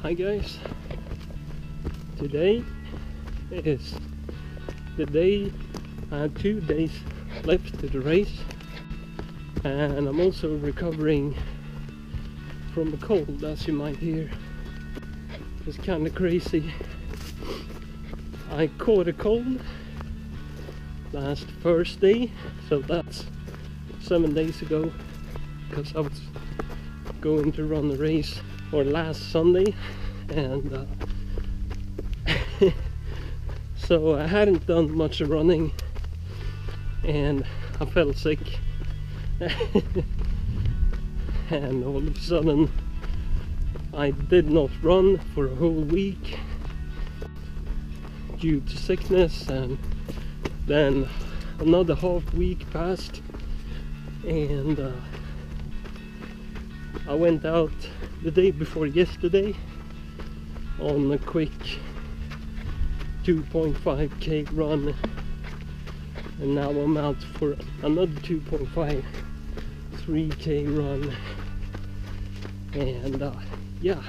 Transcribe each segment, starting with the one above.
Hi guys, today is the day. I have 2 days left to the race, and I'm also recovering from a cold, as you might hear. It's kind of crazy. I caught a cold last Thursday, so that's 7 days ago, because I was going to run the race or last Sunday, and so I hadn't done much running and I felt sick and all of a sudden I did not run for a whole week due to sickness, and then another half week passed, and I went out the day before yesterday on a quick 2.5k run, and now I'm out for another 3k run, and yeah,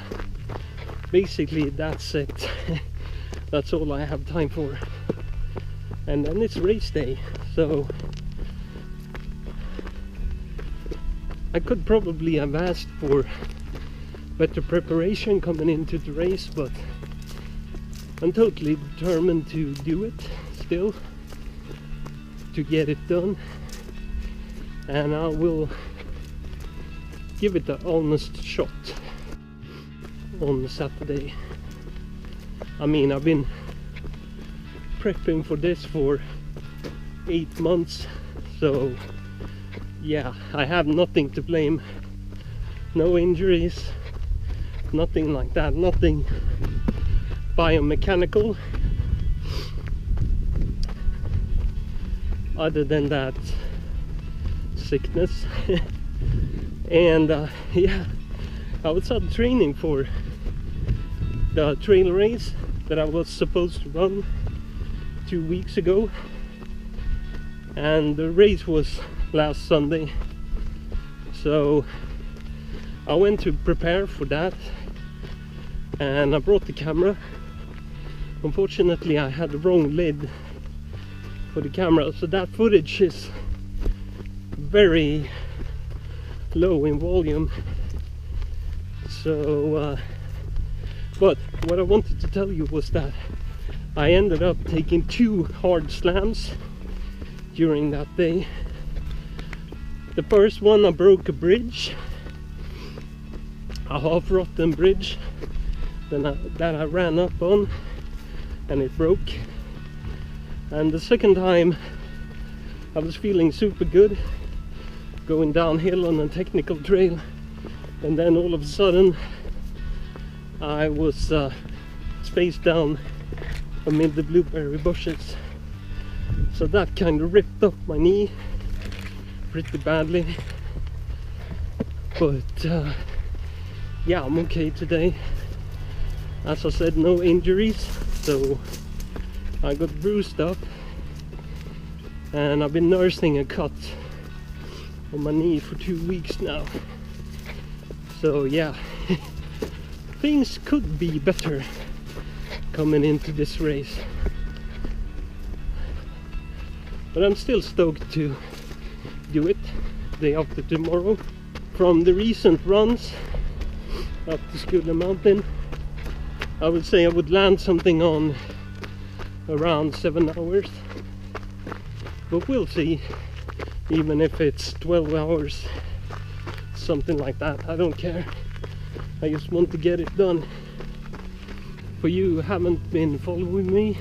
basically that's it. That's all I have time for, and then it's race day, so I could probably have asked for better preparation coming into the race, but I'm totally determined to do it still, to get it done, and I will give it an honest shot on Saturday. I mean, I've been prepping for this for 8 months, so yeah, I have nothing to blame. No injuries, nothing like that, nothing biomechanical other than that sickness. And yeah, I was out training for the trail race that I was supposed to run 2 weeks ago, and the race was last Sunday, so I went to prepare for that, and I brought the camera. Unfortunately, I had the wrong lid for the camera, so that footage is very low in volume. So but what I wanted to tell you was that I ended up taking 2 hard slams during that day. The first one, I broke a bridge, a half-rotten bridge that I ran up on, and it broke. And the second time, I was feeling super good going downhill on a technical trail, and then all of a sudden I was face down amid the blueberry bushes, so that kind of ripped up my knee pretty badly. But yeah, I'm okay today. As I said, no injuries, so I got bruised up, and I've been nursing a cut on my knee for 2 weeks now. So yeah, things could be better coming into this race, but I'm still stoked to do it day after tomorrow. From the recent runs up the Skulla Mountain, I would say I would land something on around 7 hours, but we'll see. Even if it's 12 hours, something like that, I don't care. I just want to get it done. For you who haven't been following me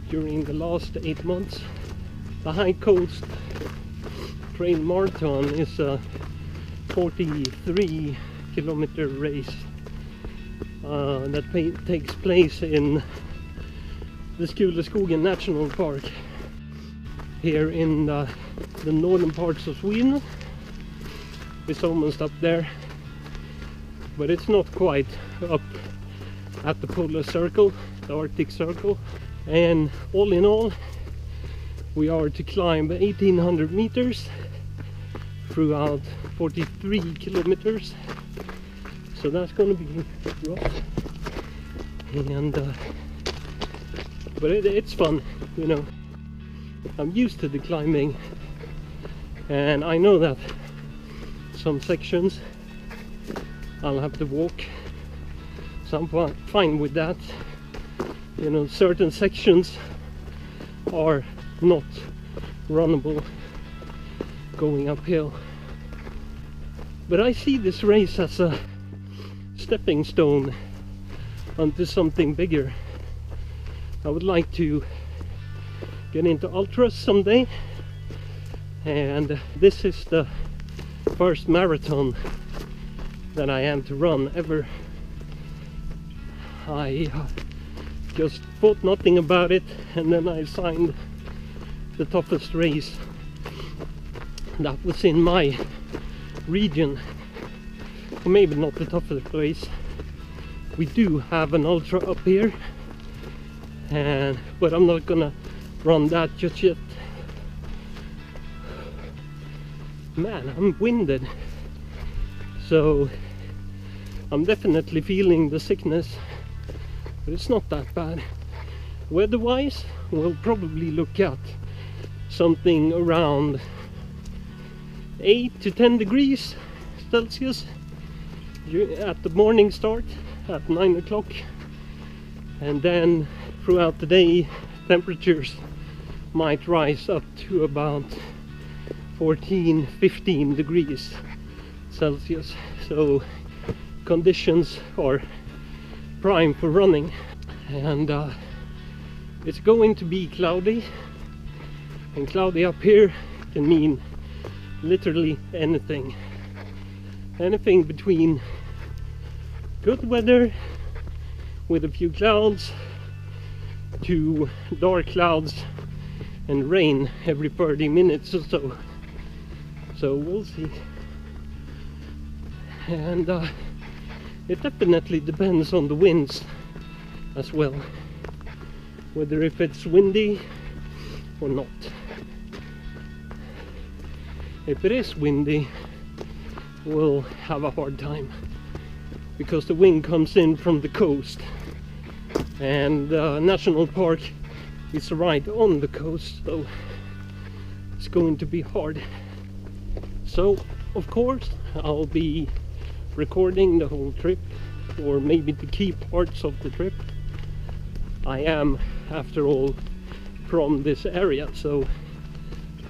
during the last 8 months, the High Coast Trail Marathon is a 43 kilometer race that takes place in the Skulla National Park here in the northern parts of Sweden. It's almost up there, but it's not quite up at the polar circle, the Arctic Circle. And all in all, we are to climb 1800 meters throughout 43 kilometers. So that's going to be rough, and but it's fun, you know. I'm used to the climbing, and I know that some sections I'll have to walk, so I'm fine with that. You know, certain sections are not runnable going uphill, but I see this race as a stepping stone onto something bigger. I would like to get into ultras someday, and this is the first marathon that I am to run ever. I just thought nothing about it, and then I signed the toughest race that was in my region. Or maybe not the toughest race. We do have an ultra up here, but I'm not gonna run that just yet. Man, I'm winded, so I'm definitely feeling the sickness, but it's not that bad. Weather-wise, we'll probably look at something around 8 to 10 degrees Celsius at the morning start at 9 o'clock, and then throughout the day temperatures might rise up to about 14-15 degrees Celsius. So conditions are prime for running, and it's going to be cloudy, and cloudy up here can mean literally anything between good weather with a few clouds to dark clouds and rain every 30 minutes or so. So we'll see. And it definitely depends on the winds as well, whether if it's windy or not. If it is windy, we'll have a hard time, because the wind comes in from the coast, and the national park is right on the coast, so it's going to be hard. So of course I'll be recording the whole trip, or maybe the key parts of the trip. I am, after all, from this area, so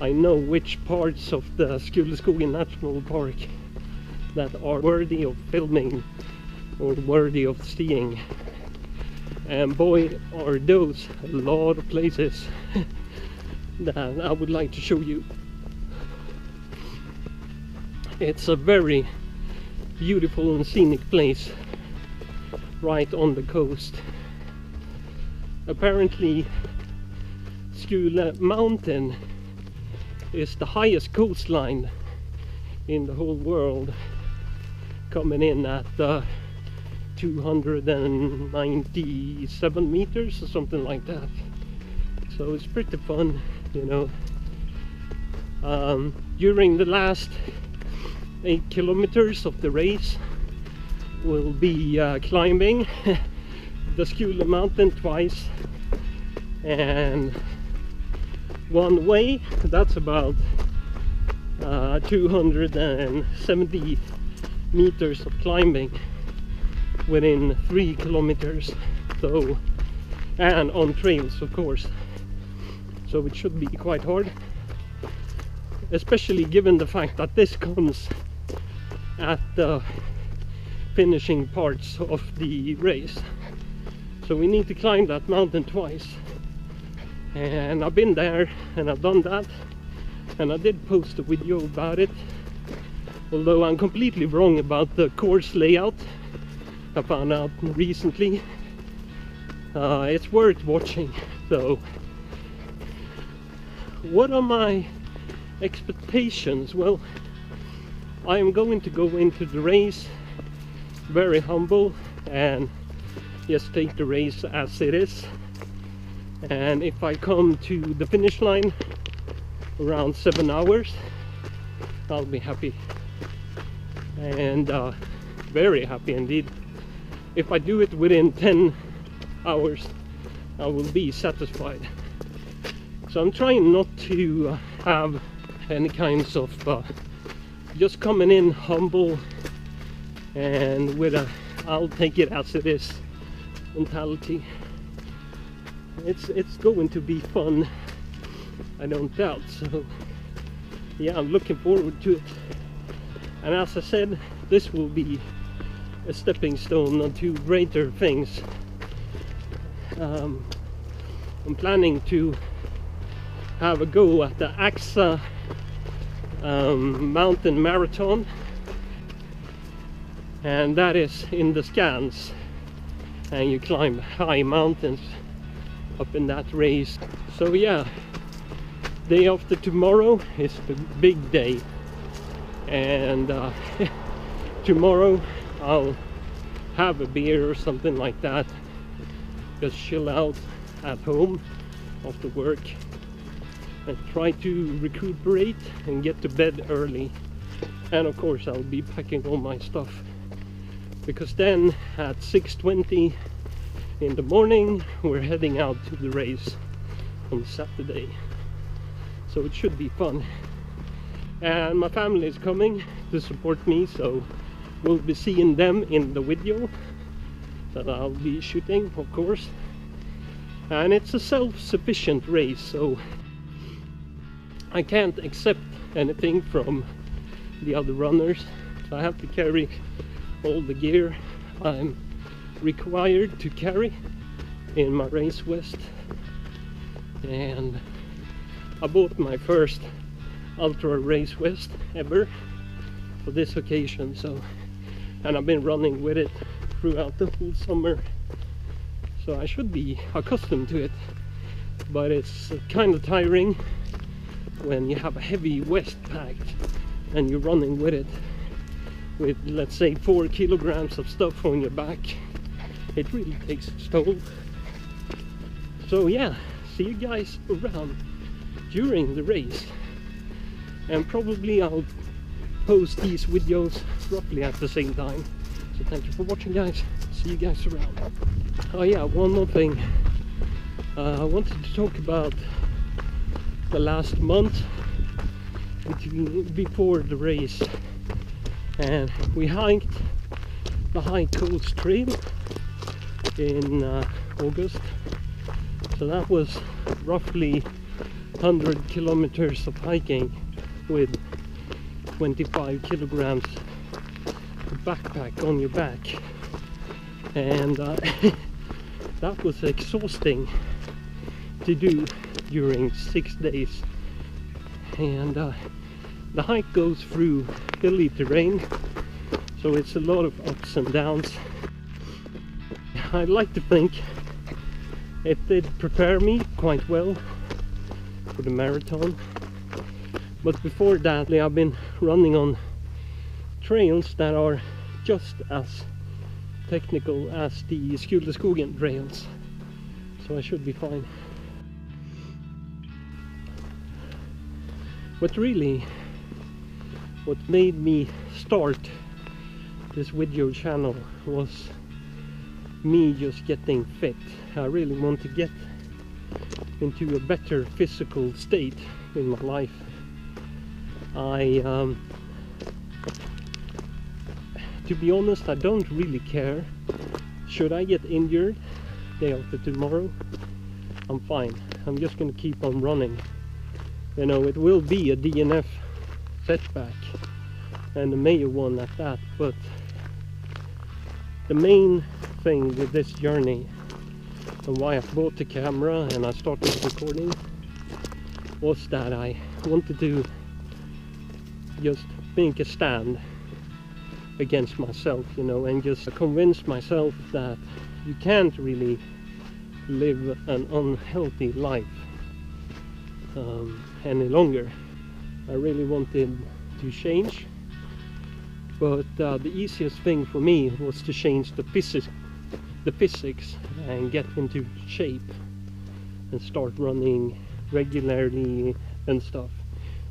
I know which parts of the Skuleskogen National Park that are worthy of filming or worthy of seeing. And boy, are those a lot of places that I would like to show you. It's a very beautiful and scenic place right on the coast. Apparently Skule Mountain is the highest coastline in the whole world, coming in at 297 meters or something like that. So it's pretty fun, you know. During the last 8 kilometers of the race, we'll be climbing the Skule Mountain twice, and one way that's about 270 meters of climbing within 3 kilometers, so, and on trails of course, so it should be quite hard, especially given the fact that this comes at the finishing parts of the race. So we need to climb that mountain twice, and I've been there and I've done that, and I did post a video about it, although I'm completely wrong about the course layout. I found out recently. It's worth watching. So what are my expectations? Well, I am going to go into the race very humble and just take the race as it is, and if I come to the finish line around 7 hours, I'll be happy. And very happy indeed. If I do it within 10 hours, I will be satisfied. So I'm trying not to have any kinds of just coming in humble and with a I'll take it as it is mentality. It's going to be fun, I don't doubt. So yeah, I'm looking forward to it. And as I said, this will be a stepping stone to greater things. I'm planning to have a go at the AXA mountain marathon, and that is in the Scans, and you climb high mountains up in that race. So yeah, day after tomorrow is the big day, and tomorrow I'll have a beer or something like that, just chill out at home after work and try to recuperate and get to bed early. And of course I'll be packing all my stuff, because then at 6:20 in the morning we're heading out to the race on Saturday. So it should be fun. And my family is coming to support me, so we'll be seeing them in the video that I'll be shooting, of course. And it's a self-sufficient race, so I can't accept anything from the other runners. So I have to carry all the gear I'm required to carry in my race vest. And I bought my first ultra race vest ever for this occasion, so, and I've been running with it throughout the whole summer, so I should be accustomed to it. But it's kind of tiring when you have a heavy vest packed and you're running with it with, let's say, 4 kilograms of stuff on your back. It really takes its toll. So yeah, see you guys around during the race, and probably I'll post these videos roughly at the same time. So thank you for watching, guys. See you guys around. Oh yeah, one more thing. I wanted to talk about the last month before the race, and we hiked the High Coast Trail in August. So that was roughly 100 kilometers of hiking with 25 kilograms of backpack on your back, and that was exhausting to do during 6 days. And the hike goes through hilly terrain, so it's a lot of ups and downs. I'd like to think it did prepare me quite well for the marathon, but before that I've been running on trails that are just as technical as the Skuleskogen trails, so I should be fine. But really, what made me start this video channel was me just getting fit. I really want to get into a better physical state in my life. To be honest, I don't really care. Should I get injured day after tomorrow, I'm fine. I'm just gonna keep on running. You know, it will be a DNF setback, and a major one at that, but the main thing with this journey and why I bought the camera and I started recording was that I wanted to just make a stand against myself, you know, and just convince myself that you can't really live an unhealthy life any longer. I really wanted to change, but the easiest thing for me was to change the physics and get into shape and start running regularly and stuff,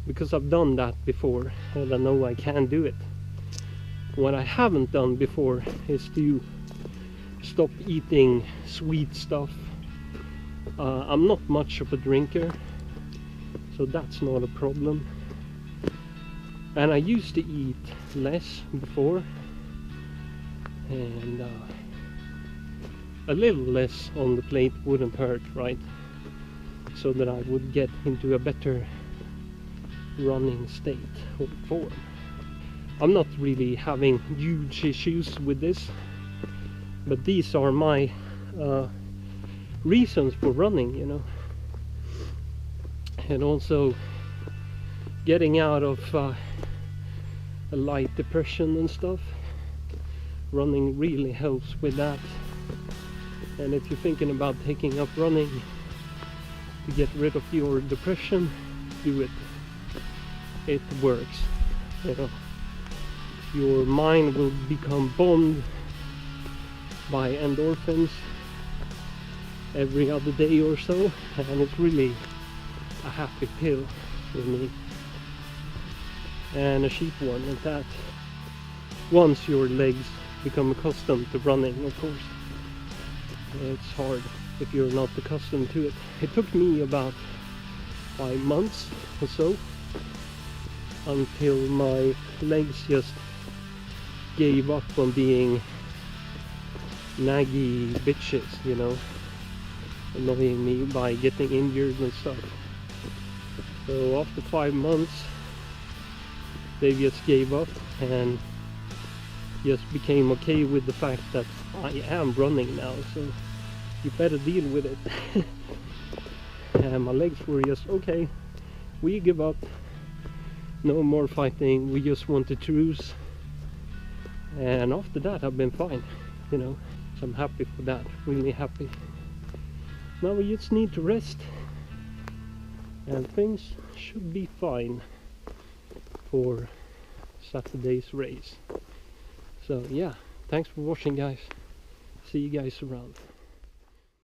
because I've done that before and I know I can do it. What I haven't done before is to stop eating sweet stuff. I'm not much of a drinker, so that's not a problem. And I used to eat less before, and a little less on the plate wouldn't hurt, right? So that I would get into a better running state or form. I'm not really having huge issues with this, but these are my reasons for running, you know. And also getting out of a light depression and stuff. Running really helps with that. And if you're thinking about taking up running to get rid of your depression, do it. It works, you know. Your mind will become bombed by endorphins every other day or so, and it's really a happy pill for me, and a cheap one at that. Once your legs become accustomed to running, of course. It's hard if you're not accustomed to it. It took me about 5 months or so until my legs just gave up on being naggy bitches, you know, annoying me by getting injured and stuff. So after 5 months they just gave up and just became okay with the fact that I am running now, so you better deal with it. And my legs were just, okay, we give up, no more fighting, we just want to truce. And after that I've been fine, you know, so I'm happy for that, really happy. Now we just need to rest and things should be fine for Saturday's race. So yeah, thanks for watching guys, see you guys around.